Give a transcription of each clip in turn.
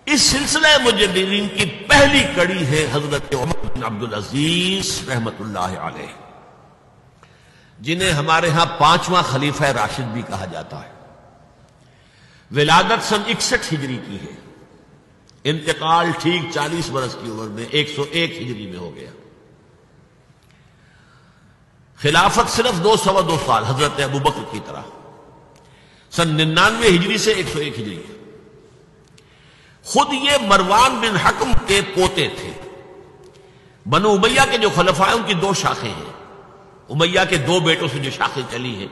اس سلسلہ مجددین کی پہلی کڑی ہے حضرت عمر بن عبدالعزیز رحمت اللہ علیہ، جنہیں ہمارے ہاں 5واں خلیفہ راشد بھی کہا جاتا ہے۔ ولادت سن 61 ہجری کی ہے، انتقال ٹھیک 40 برس کی عمر میں 101 ہجری میں ہو گیا۔ خلافت صرف 2 سال حضرت ابوبکر کی طرح، سن 99 ہجری سے 101 ہجری۔ خود یہ مروان بن حکم کے پوتے تھے۔ بنو امیہ کے جو خلفاء ہیں ان کی 2 شاخیں ہیں۔ امیہ کے 2 بیٹوں سے جو شاخیں چلی ہیں،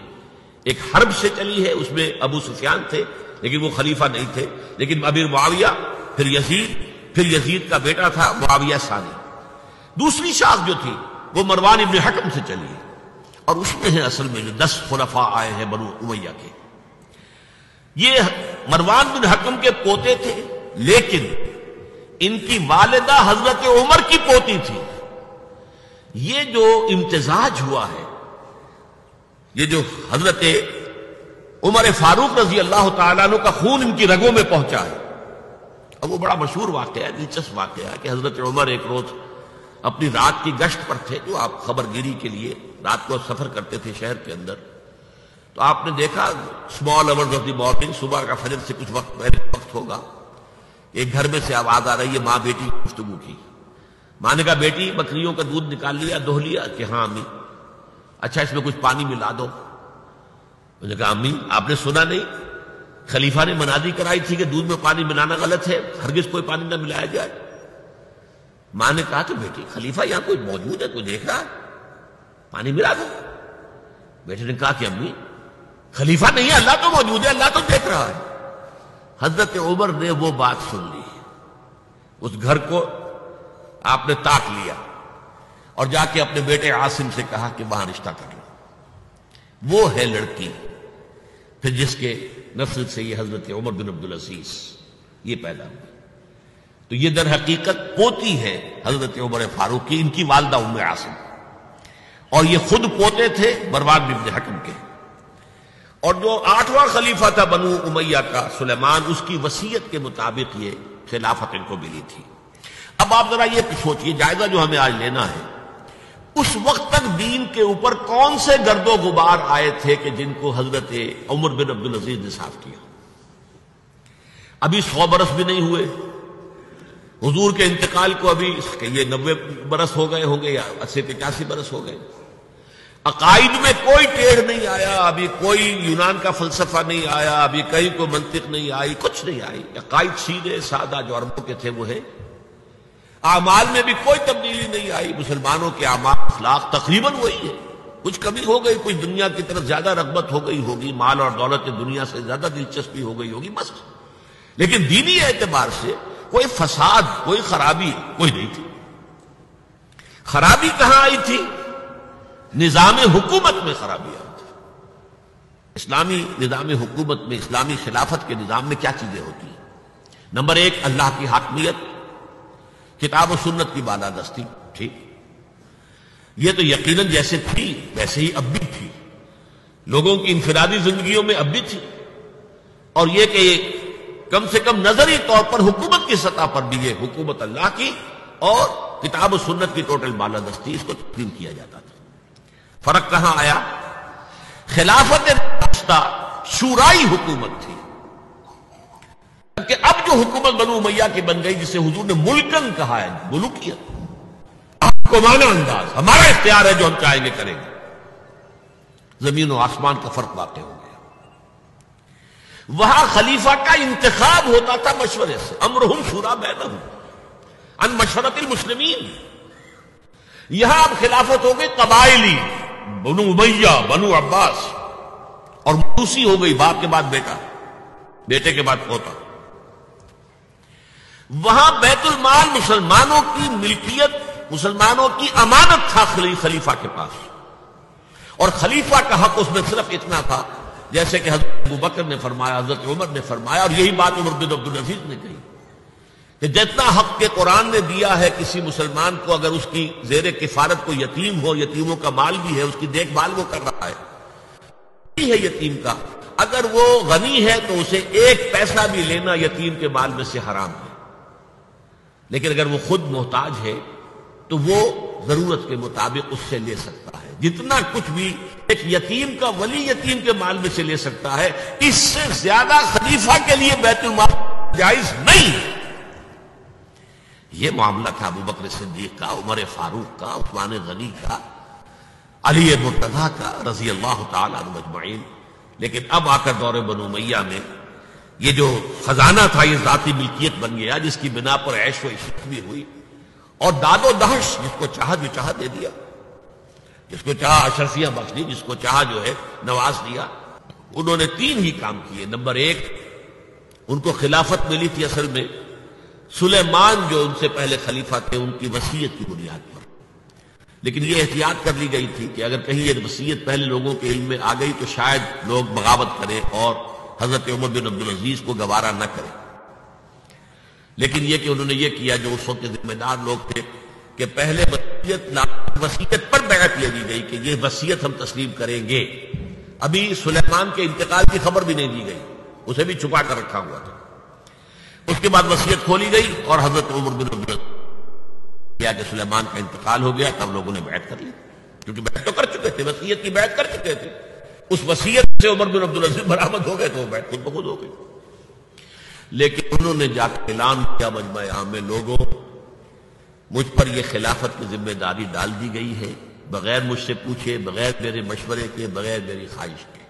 ایک حرب سے چلی ہے، اس میں ابو سفیان تھے لیکن وہ خلیفہ نہیں تھے، لیکن امیر معاویہ، پھر یزید کا بیٹا تھا معاویہ ثانی۔ دوسری شاخ جو تھی وہ مروان بن حکم سے چلی ہے، اور اس میں ہے اصل میں جو 10 خلفاء آئے ہیں بنو امیہ کے۔ یہ مروان بن حکم کے پوتے تھے، لیکن ان کی والدہ حضرت عمر کی پوتی تھی۔ یہ جو امتزاج ہوا ہے، یہ جو حضرت عمر فاروق رضی اللہ تعالیٰ عنہ کا خون ان کی رگوں میں پہنچا ہے، اور وہ بڑا مشہور واقعہ ہے، دلچسپ واقعہ ہے کہ حضرت عمر ایک روز اپنی رات کی گشت پر تھے، جو آپ خبر گیری کے لیے رات کو سفر کرتے تھے شہر کے اندر، تو آپ نے دیکھا small hours of the morning, صبح کا فجر سے کچھ وقت پہلے وقت ہوگا، ایک گھر میں سے آواز آ رہی ہے ماں بیٹی کی گفتگو کی۔ ماں نے کہا بیٹی بکریوں کا دودھ نکال لیا، دہو لیا؟ کہ ہاں امی۔ اچھا اس میں کچھ پانی ملا دو۔ انہوں نے کہا امی آپ نے سنا نہیں، خلیفہ نے منادی کرائی تھی کہ دودھ میں پانی ملانا غلط ہے، ہرگز کوئی پانی نہ ملایا جائے۔ ماں نے کہا کہ بیٹی خلیفہ یہاں کوئی موجود ہے، کوئی دیکھ رہا ہے، پانی ملا دو۔ بیٹے نے کہا کہ امی خلیفہ نہیں ہے، اللہ تو موجود ہے، اللہ تو دیکھ رہا ہے۔ حضرت عمر نے وہ بات سن لی، اس گھر کو آپ نے تاک لیا اور جا کے اپنے بیٹے عاصم سے کہا کہ وہاں رشتہ کر لو۔ وہ ہے لڑکی پھر جس کے نسل سے یہ حضرت عمر بن عبدالعزیز یہ پیدا ہوئی۔ تو یہ در حقیقت پوتی ہے حضرت عمر فاروق کی، ان کی والدہ ام عاصم، اور یہ خود پوتے تھے مروان بن حکم کے۔ اور جو 8واں خلیفہ تھا بنو امیہ کا سلیمان، اس کی وصیت کے مطابق یہ خلافت ان کو ملی تھی۔ اب آپ ذرا یہ سوچئے، جائزہ جو ہمیں آج لینا ہے، اس وقت تک دین کے اوپر کون سے گرد و غبار آئے تھے کہ جن کو حضرت عمر بن عبدالعزیز نے صاف کیا؟ ابھی 100 برس بھی نہیں ہوئے حضور کے انتقال کو، ابھی یہ 90 برس ہو گئے ہوں گے یا 80-85 برس ہو گئے۔ عقائد میں کوئی ٹیڑھ نہیں آیا، ابھی کوئی یونان کا فلسفہ نہیں آیا، ابھی کہیں کوئی منطق نہیں آئی، کچھ نہیں آئی۔ عقائد سیدھے سادہ جو عربوں کے تھے وہ ہے۔ اعمال میں بھی کوئی تبدیلی نہیں آئی، مسلمانوں کے اعمال اخلاق تقریباً وہی ہے۔ کچھ کمی ہو گئی، کچھ دنیا کی طرف زیادہ رغبت ہو گئی ہوگی، مال اور دولت دنیا سے زیادہ دلچسپی ہو گئی ہوگی، بس۔ لیکن دینی اعتبار سے کوئی فساد، کوئی خرابی کوئی نہیں تھی۔ خرابی کہاں آئی تھی؟ نظام حکومت میں خرابی آئی تھی۔ اسلامی نظام حکومت میں، اسلامی خلافت کے نظام میں کیا چیزیں ہوتی ہیں؟ نمبر 1 اللہ کی حاکمیت، کتاب و سنت کی بالادستی، ٹھیک، یہ تو یقیناً جیسے تھی ویسے ہی اب بھی تھی، لوگوں کی انفرادی زندگیوں میں اب بھی تھی۔ اور یہ کہ کم سے کم نظری طور پر حکومت کی سطح پر بھی یہ حکومت اللہ کی اور کتاب و سنت کی ٹوٹل بالادستی، اس کو تسلیم کیا جاتا تھا۔ فرق کہاں آیا؟ خلافت راستہ شورائی حکومت تھی، کہ اب جو حکومت بنو امیہ کی بن گئی، جسے حضور نے ملکن کہا ہے، ملوکیت، کو مانا انداز، ہمارا اختیار ہے، جو ہم چاہیں گے کریں گے۔ زمین و آسمان کا فرق واقع ہو گیا۔ وہاں خلیفہ کا انتخاب ہوتا تھا مشورے سے، امرہم شورا بینہم عن مشورۃ المسلمین۔ یہاں اب خلافت ہو گئی قبائلی، بنو امیہ، بنو عباس، اور موروثی ہو گئی، باپ کے بعد بیٹا، بیٹے کے بعد پوتا۔ وہاں بیت المال مسلمانوں کی ملکیت، مسلمانوں کی امانت تھا خلیفہ کے پاس، اور خلیفہ کا حق اس میں صرف اتنا تھا جیسے کہ حضرت ابوبکر نے فرمایا، حضرت عمر نے فرمایا، اور یہی بات عمر بن عبدالعزیز نے کہی کہ جتنا حق کے قرآن نے دیا ہے کسی مسلمان کو، اگر اس کی زیر کفالت کو یتیم ہو، یتیموں کا مال بھی ہے، اس کی دیکھ بھال وہ کر رہا ہے یتیم کا، اگر وہ غنی ہے تو اسے 1 پیسہ بھی لینا یتیم کے مال میں سے حرام ہے۔ لیکن اگر وہ خود محتاج ہے تو وہ ضرورت کے مطابق اس سے لے سکتا ہے. جتنا کچھ بھی ایک یتیم کا ولی یتیم کے مال میں سے لے سکتا ہے، اس سے زیادہ خلیفہ کے لیے بیت المال جائز نہیں. یہ معاملہ تھا ابو بکر صدیق کا، عمر فاروق کا، عثمان غنی کا، علی مرتضیٰ کا رضی اللہ تعالی عنہ اجمعین. لیکن اب آ کر دور بنو امیہ میں یہ جو خزانہ تھا یہ ذاتی ملکیت بن گیا، جس کی بنا پر عیش و عشرت بھی ہوئی، اور داد و دہش، جس کو چاہا جو چاہا دے دیا، جس کو چاہا اشرفیاں بخش دی، جس کو چاہا جو ہے نواز دیا. انہوں نے 3 ہی کام کیے. نمبر 1، ان کو خلافت ملی تھی اصل میں سلیمان جو ان سے پہلے خلیفہ تھے ان کی وصیت کی بنیاد پر، لیکن یہ احتیاط کر لی گئی تھی کہ اگر کہیں یہ وصیت پہلے لوگوں کے علم میں آ گئی تو شاید لوگ بغاوت کریں اور حضرت عمر بن عبدالعزیز کو گوارا نہ کریں. لیکن یہ کہ انہوں نے یہ کیا جو اس وقت کے ذمہ دار لوگ تھے کہ پہلے وصیت پر بیعت لے لی گئی کہ یہ وصیت ہم تسلیم کریں گے. ابھی سلیمان کے انتقال کی خبر بھی نہیں دی گئی، اسے بھی چھپا کر رکھا ہوا تھا. اس کے بعد وصیت کھولی گئی اور حضرت عمر بن عبدالعزیز کیا کہ سلیمان کا انتقال ہو گیا، تب لوگوں نے بیعت کر لی، کیونکہ بیعت تو کر چکے تھے، وصیت کی بیعت کر چکے تھے. اس وصیت سے عمر بن عبدالعزیز برآمد ہو گئے تو وہ بیعت خود بخود ہو گئی. لیکن انہوں نے جا کے اعلان کیا مجمع عام میں، لوگوں مجھ پر یہ خلافت کی ذمہ داری ڈال دی گئی ہے، بغیر مجھ سے پوچھے، بغیر میرے مشورے کے، بغیر میری خواہش کے،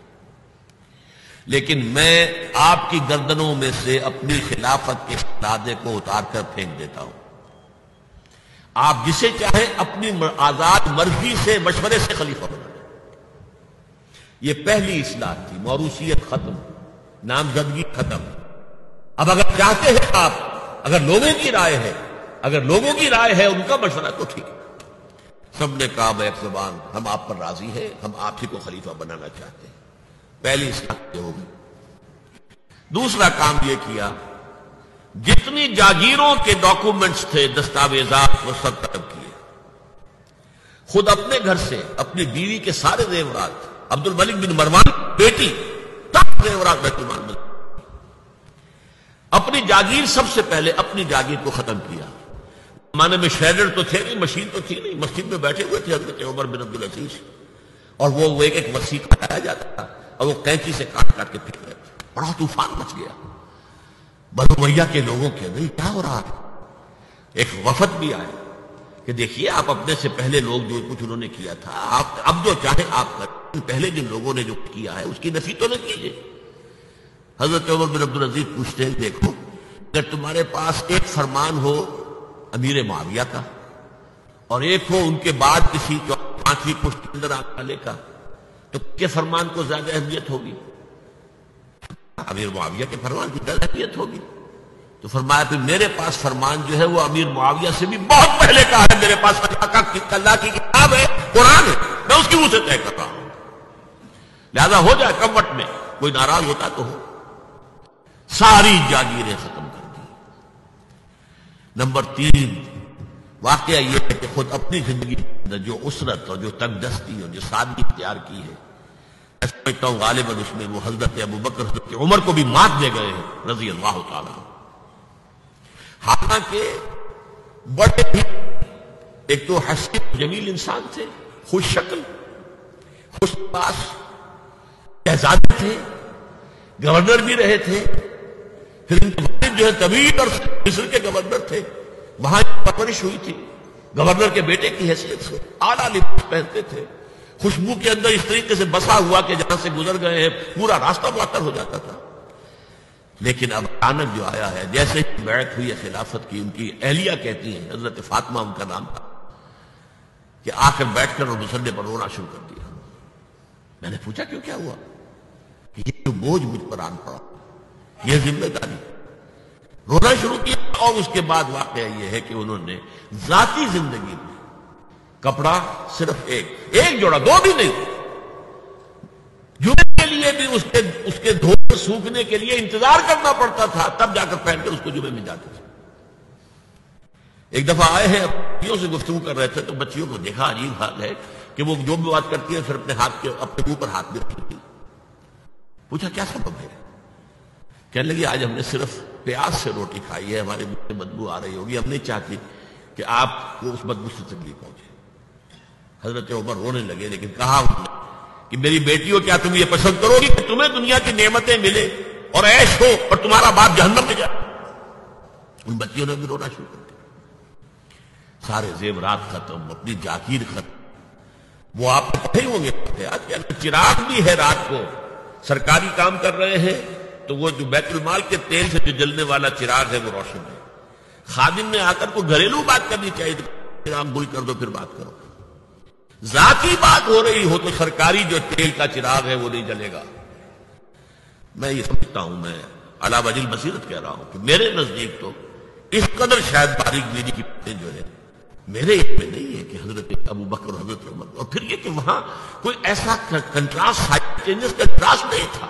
لیکن میں آپ کی گردنوں میں سے اپنی خلافت کے لادے کو اتار کر پھینک دیتا ہوں. آپ جسے چاہیں اپنی آزاد مرضی سے مشورے سے خلیفہ بنا دیں. یہ پہلی اصلاح تھی. موروثیت ختم، نامزدگی ختم. اب اگر چاہتے ہیں آپ، اگر لوگوں کی رائے ہے ان کا مشورہ تو ٹھیک ہے. سب نے کہا بیک زبان ہم آپ پر راضی ہیں، ہم آپ ہی کو خلیفہ بنانا چاہتے ہیں. پہلی اصلاح یہ ہوگی. دوسرا کام یہ کیا، جتنی جاگیروں کے ڈاکومنٹس تھے، دستاویزات، وہ سب طلب کیے. خود اپنے گھر سے اپنی بیوی کے سارے زیورات، عبد الملک بن مروان بیٹی تک زیورات بیت المال میں. اپنی جاگیر سب سے پہلے اپنی جاگیر کو ختم کیا. زمانے میں شیڈر تو تھے نہیں، مشین تو تھی نہیں. مسجد میں بیٹھے ہوئے تھے حضرت عمر بن عبدالعزیز، اور وہ ایک ایک وسیقہ لایا جاتا تھا اور وہ قینچی سے کاٹ کاٹ کے پھینک رہے تھے. بڑا طوفان مچ گیا بنو امیہ کے لوگوں کے اندر، کیا ہو رہا ہے. ایک وفد بھی آئے کہ دیکھیے آپ اپنے سے پہلے لوگ جو کچھ انہوں نے کیا تھا، آپ اب جو چاہیں آپ کریں، پہلے جن لوگوں نے جو کیا ہے اس کی نفی تو نہ کیجیے. حضرت عمر بن عبدالعزیز پوچھتے ہیں دیکھو اگر تمہارے پاس ایک فرمان ہو امیر معاویہ کا اور ایک ہو ان کے بعد کسی 5ویں پشت کے اندر آنے والے کا، تو کے فرمان کو زیادہ اہمیت ہوگی؟ امیر معاویہ کے فرمان کی زیادہ اہمیت ہوگی. تو فرمایا پھر میرے پاس فرمان جو ہے وہ امیر معاویہ سے بھی بہت پہلے کا ہے. میرے پاس اللہ کی کتاب ہے، قرآن ہے، میں اس کی منہ سے طے کر رہا ہوں. لہذا ہو جائے کموٹ میں، کوئی ناراض ہوتا تو ہو. ساری جاگیریں ختم کر دی. نمبر 3 واقعہ یہ ہے کہ خود اپنی زندگی میں جو اسرت اور جو تنگ دستی اور جو سادگی اختیار کی ہے، میں سمجھتا ہوں غالباً اس میں وہ حضرت ابو بکر، حضرت عمر کو بھی مات دے گئے ہیں رضی اللہ تعالیٰ. حالانکہ بڑے ہی ایک تو حسین جمیل انسان تھے، خوش شکل، خوش لباس، شہزادے تھے، گورنر بھی رہے تھے. پھر ان کے والد جو ہے طویل اور مصر کے گورنر تھے، وہاں پرورش ہوئی تھی گورنر کے بیٹے کی حیثیت سے. اعلیٰ لباس پہنتے تھے، خوشبو کے اندر اس طریقے سے بسا ہوا کہ جہاں سے گزر گئے ہیں پورا راستہ معطر ہو جاتا تھا. لیکن اب اچانک جو آیا ہے، جیسے بیعت ہوئی ہے خلافت کی، ان کی اہلیہ کہتی ہیں، حضرت فاطمہ ان کا نام تھا، کہ آ کر بیٹھ کر اور مسلے پر رونا شروع کر دیا. میں نے پوچھا کیوں، کیا ہوا؟ یہ جو بوجھ مجھ پر آن پڑا، یہ ذمہ داری. رونا شروع کیا. اور اس کے بعد واقعہ یہ ہے کہ انہوں نے ذاتی زندگی میں کپڑا صرف ایک جوڑا، 2 بھی نہیں، جمعے کے لیے بھی اس کے دھوپ سوکھنے کے لیے انتظار کرنا پڑتا تھا، تب جا کر پہن کے اس کو جمعے میں جاتے تھے. ایک دفعہ آئے ہیں، بچیوں سے گفتگو کر رہے تھے تو بچیوں کو دیکھا، عجیب حال ہے کہ وہ جو بھی بات کرتی ہے پھر اپنے منہ پر ہاتھ بھی رکھتی. پوچھا کیا سبب ہے؟ کہنے لگی آج ہم نے صرف پیاس سے روٹی کھائی ہے، ہمارے منہ میں بدبو آ رہی ہوگی، ہم نہیں چاہتے کہ آپ کو اس بدبو سے تکلیف پہنچے۔ حضرت عمر رونے لگے، لیکن کہا انہوں نے کہ میری بیٹیوں، کیا تم یہ پسند کرو گی کہ تمہیں دنیا کی نعمتیں ملے اور عیش ہو اور تمہارا باپ جہنم میں جائے؟ ان بچیوں نے بھی رونا شروع کر دیا۔ سارے زیورات ختم، اپنی جاگیر ختم۔ وہ آپ پتہ ہی ہوں گے کہ چراغ بھی ہے رات کو، سرکاری کام کر رہے ہیں تو وہ جو بیت المال کے تیل سے جو جلنے والا چراغ ہے وہ روشن ہے۔ خادم نے آ کر کوئی گھریلو بات کرنی چاہیے تو چراغ گل کر دو پھر بات کرو۔ ذاتی بات ہو رہی ہو تو سرکاری جو تیل کا چراغ ہے وہ نہیں جلے گا۔ میں یہ سمجھتا ہوں، میں علی وجہ البصیرت کہہ رہا ہوں کہ میرے نزدیک تو اس قدر شاید باریک بینی کی باتیں جو ہے میرے علم میں نہیں ہے کہ حضرت ابو بکر اور حضرت عمر، اور پھر یہ کہ وہاں کوئی ایسا کنٹراسٹ چینجز کا کنٹراسٹ نہیں تھا،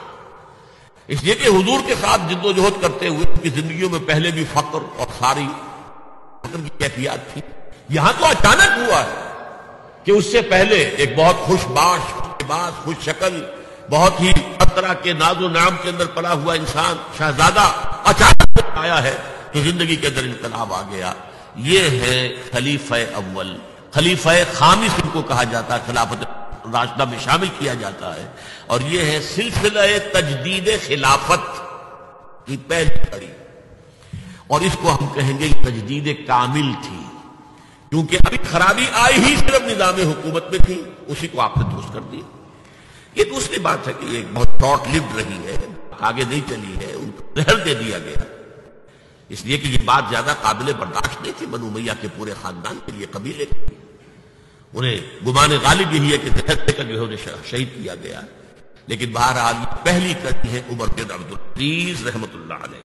اس لیے کہ حضور کے ساتھ جد و جہد کرتے ہوئے ان کی زندگیوں میں پہلے بھی فقر اور ساری فقر کی کیفیات تھی۔ یہاں تو اچانک ہوا ہے کہ اس سے پہلے ایک بہت خوش باش، لباس، خوش شکل، بہت ہی ہر طرح کے ناز و نعم کے اندر پلا ہوا انسان شہزادہ اچانک آیا ہے تو زندگی کے اندر انقلاب آ گیا۔ یہ ہے خلیفہ اول، خلیفہ خامس ان کو کہا جاتا ہے، خلافت راشدہ میں شامل کیا جاتا ہے، اور یہ ہے سلسلہ تجدید خلافت کی پہلی کڑی، اور اس کو ہم کہیں گے تجدید کامل تھی، کیونکہ ابھی خرابی آئی ہی صرف نظام حکومت میں تھی، اسی کو آپ نے درست کر دیا۔ یہ دوسری بات ہے کہ یہ بہت شارٹ لیوڈ رہی ہے، آگے نہیں چلی ہے، ان کو زہر دے دیا گیا، اس لیے کہ یہ بات زیادہ قابل برداشت نہیں تھی بنو امیہ کے پورے خاندان کے لیے، قبیلے کے لیے۔ انہیں گمان غالب یہی ہے کہ زہر دے کر جو ہے انہیں شہید کیا گیا، لیکن بہرحال پہلی کڑی ہے عمر بن عبد العزیز رحمۃ اللہ علیہ۔